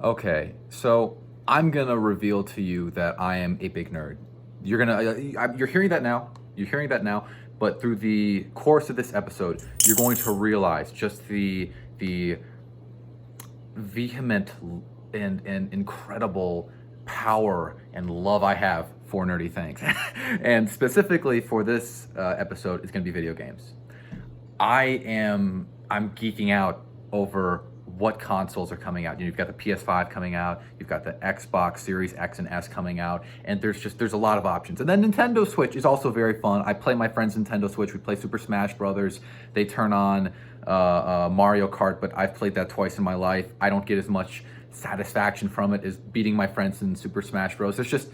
Okay, so I'm gonna reveal to you that I am a big nerd. You're hearing that now. You're hearing that now. But through the course of this episode, you're going to realize just the vehement and incredible power and love I have for nerdy things. And specifically for this episode, it's going to be video games. I'm geeking out over what consoles are coming out. You've got the PS5 coming out, you've got the Xbox Series X and S coming out, and there's a lot of options. And then Nintendo Switch is also very fun. I play my friend's Nintendo Switch. We play Super Smash Brothers. They turn on Mario Kart, but I've played that twice in my life. I don't get as much satisfaction from it as beating my friends in Super Smash Bros. There's just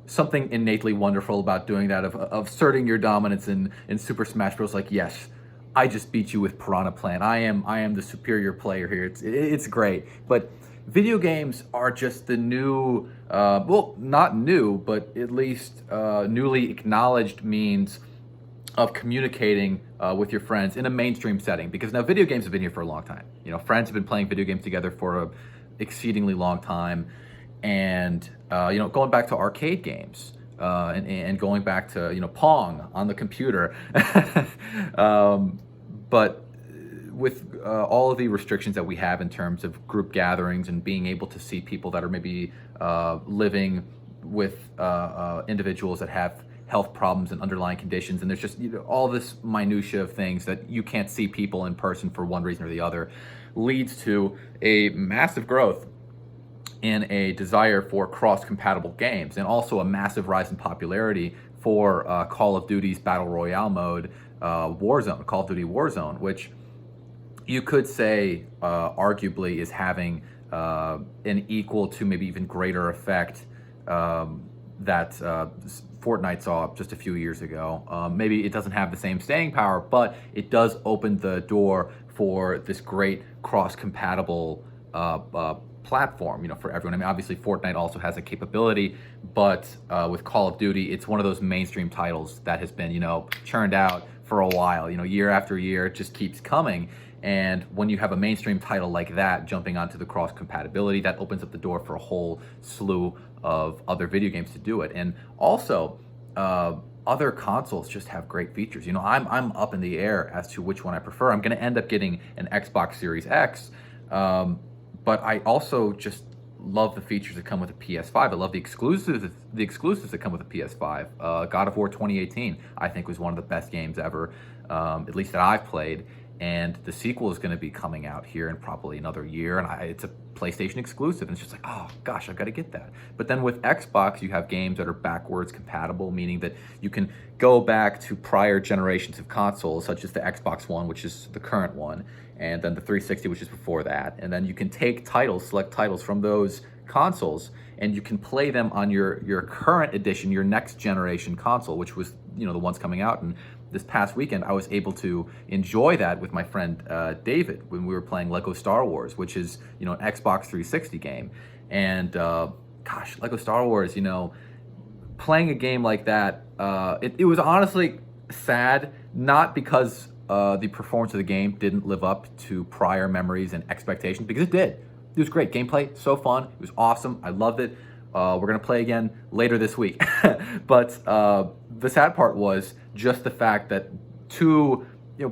something innately wonderful about doing that, of asserting your dominance in Super Smash Bros. Like, yes, I just beat you with Piranha Plant. I am the superior player here. It's great. But video games are just the new, well, not new, but at least newly acknowledged means of communicating with your friends in a mainstream setting. Because now video games have been here for a long time. Friends have been playing video games together for a exceedingly long time, and going back to arcade games. And going back to Pong on the computer, but with all of the restrictions that we have in terms of group gatherings and being able to see people that are maybe living with individuals that have health problems and underlying conditions, and there's just all this minutia of things that you can't see people in person for one reason or the other, leads to a massive growth in a desire for cross-compatible games, and also a massive rise in popularity for Call of Duty's Battle Royale mode, Warzone, Call of Duty Warzone, which you could say arguably is having an equal to maybe even greater effect that Fortnite saw just a few years ago. Maybe it doesn't have the same staying power, but it does open the door for this great cross-compatible platform, for everyone. I mean, obviously Fortnite also has a capability, but with Call of Duty, it's one of those mainstream titles that has been, churned out for a while. Year after year, it just keeps coming. And when you have a mainstream title like that jumping onto the cross compatibility, that opens up the door for a whole slew of other video games to do it. And also, other consoles just have great features. I'm up in the air as to which one I prefer. I'm going to end up getting an Xbox Series X. But I also just love the features that come with the PS5. I love the exclusives that come with the PS5. God of War 2018, I think, was one of the best games ever, at least that I've played. And the sequel is going to be coming out here in probably another year, and it's a PlayStation exclusive. And it's just like, oh gosh, I've got to get that. But then with Xbox, you have games that are backwards compatible, meaning that you can go back to prior generations of consoles, such as the Xbox One, which is the current one, and then the 360, which is before that. And then you can take select titles from those consoles, and you can play them on your current edition, your next generation console, which was the ones coming out. And this past weekend, I was able to enjoy that with my friend David when we were playing Lego Star Wars, which is an Xbox 360 game. And gosh, Lego Star Wars, playing a game like that, it was honestly sad, not because the performance of the game didn't live up to prior memories and expectations, because it did. It was great. Gameplay, so fun. It was awesome. I loved it. We're going to play again later this week. But the sad part was just the fact that two,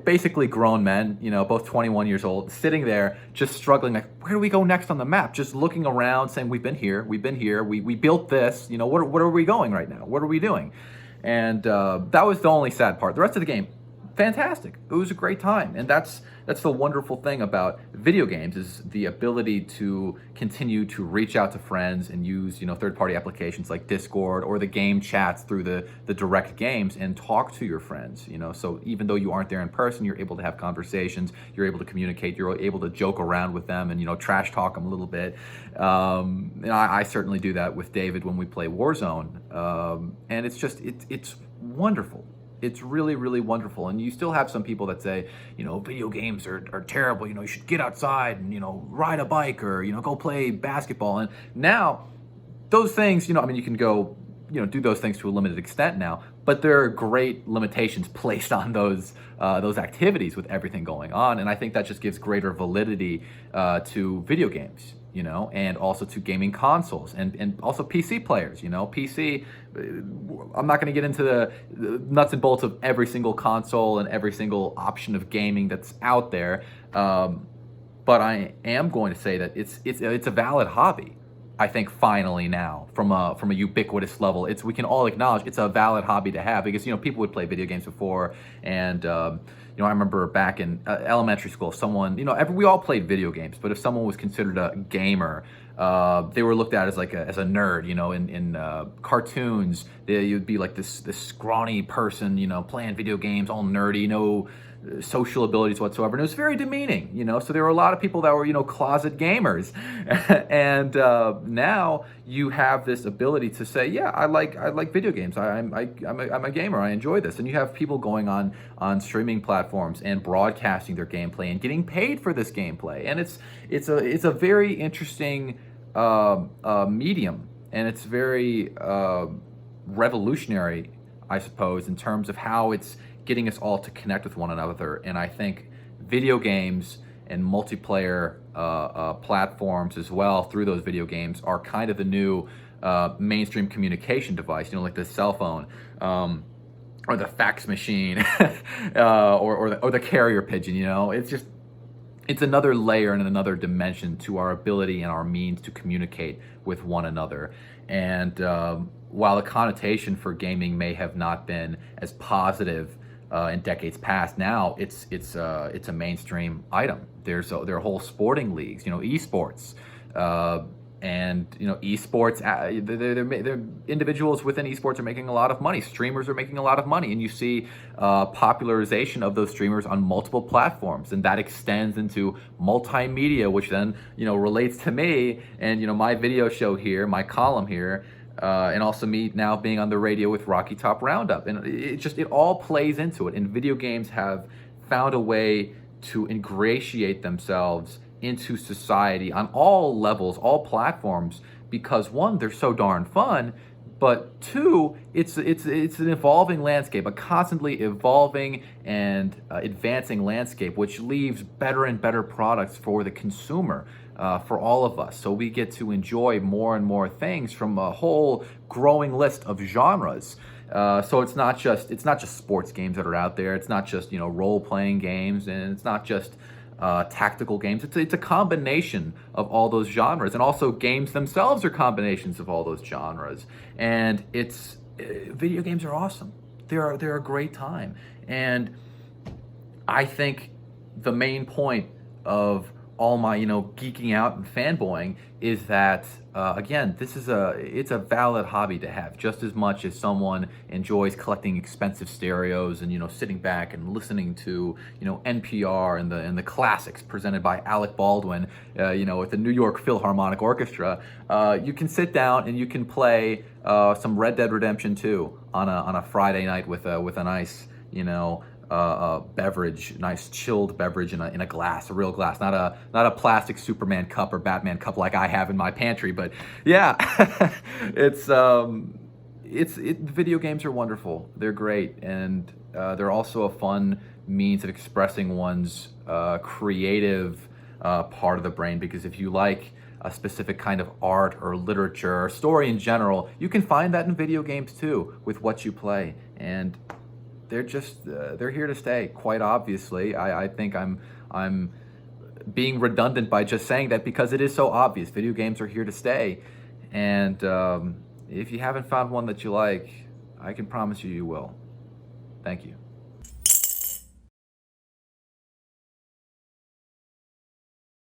basically grown men, both 21 years old, sitting there just struggling, like, where do we go next on the map? Just looking around saying, we've been here, we built this, what are we going right now? What are we doing? And that was the only sad part. The rest of the game, fantastic. It was a great time. And that's the wonderful thing about video games, is the ability to continue to reach out to friends and use third-party applications like Discord or the game chats through the direct games and talk to your friends. So even though you aren't there in person, you're able to have conversations, you're able to communicate, you're able to joke around with them and trash talk them a little bit. And I certainly do that with David when we play Warzone, and it's wonderful. It's really, really wonderful. And you still have some people that say, video games are terrible. You should get outside and, ride a bike or, go play basketball. And now those things, you can go, do those things to a limited extent now, but there are great limitations placed on those activities with everything going on. And I think that just gives greater validity to video games. and also to gaming consoles and also PC players. PC, I'm not going to get into the nuts and bolts of every single console and every single option of gaming that's out there, but I am going to say that it's a valid hobby. I think finally now, from a ubiquitous level, we can all acknowledge it's a valid hobby to have, because people would play video games before, and I remember back in elementary school, someone, we all played video games, but if someone was considered a gamer, they were looked at as as a nerd. In cartoons, you'd be like this scrawny person, playing video games, all nerdy, no social abilities whatsoever, and it was very demeaning. So there were a lot of people that were closet gamers, and now you have this ability to say, yeah, I like video games. I'm a gamer. I enjoy this, and you have people going on streaming platforms and broadcasting their gameplay and getting paid for this gameplay, and it's a very interesting medium, and it's very revolutionary, I suppose, in terms of how it's getting us all to connect with one another. And I think video games and multiplayer platforms as well through those video games are kind of the new mainstream communication device, like the cell phone, or the fax machine, or the carrier pigeon. It's another layer and another dimension to our ability and our means to communicate with one another. And while the connotation for gaming may have not been as positive in decades past, now it's a mainstream item. There are whole sporting leagues, esports, and esports. They're individuals within esports are making a lot of money. Streamers are making a lot of money, and you see popularization of those streamers on multiple platforms, and that extends into multimedia, which then relates to me and my video show here, my column here. And also me now being on the radio with Rocky Top Roundup. And it all plays into it. And video games have found a way to ingratiate themselves into society on all levels, all platforms, because one, they're so darn fun, but two, it's an evolving landscape, a constantly evolving and advancing landscape, which leaves better and better products for the consumer. For all of us, so we get to enjoy more and more things from a whole growing list of genres. So it's not just sports games that are out there. It's not just role playing games, and it's not just tactical games. It's a combination of all those genres, and also games themselves are combinations of all those genres. And video games are awesome. They're a great time, and I think the main point of all my geeking out and fanboying is that again, it's a valid hobby to have, just as much as someone enjoys collecting expensive stereos and sitting back and listening to NPR and the classics presented by Alec Baldwin with the New York Philharmonic Orchestra. You can sit down and you can play some Red Dead Redemption 2 on a Friday night with a nice beverage, nice chilled beverage in a glass, a real glass, not a plastic Superman cup or Batman cup like I have in my pantry. But yeah, video games are wonderful. They're great, and they're also a fun means of expressing one's creative part of the brain, because if you like a specific kind of art or literature or story in general, you can find that in video games too with what you play. And they're here to stay, quite obviously. I think I'm being redundant by just saying that, because it is so obvious. Video games are here to stay, and if you haven't found one that you like, I can promise you will. Thank you.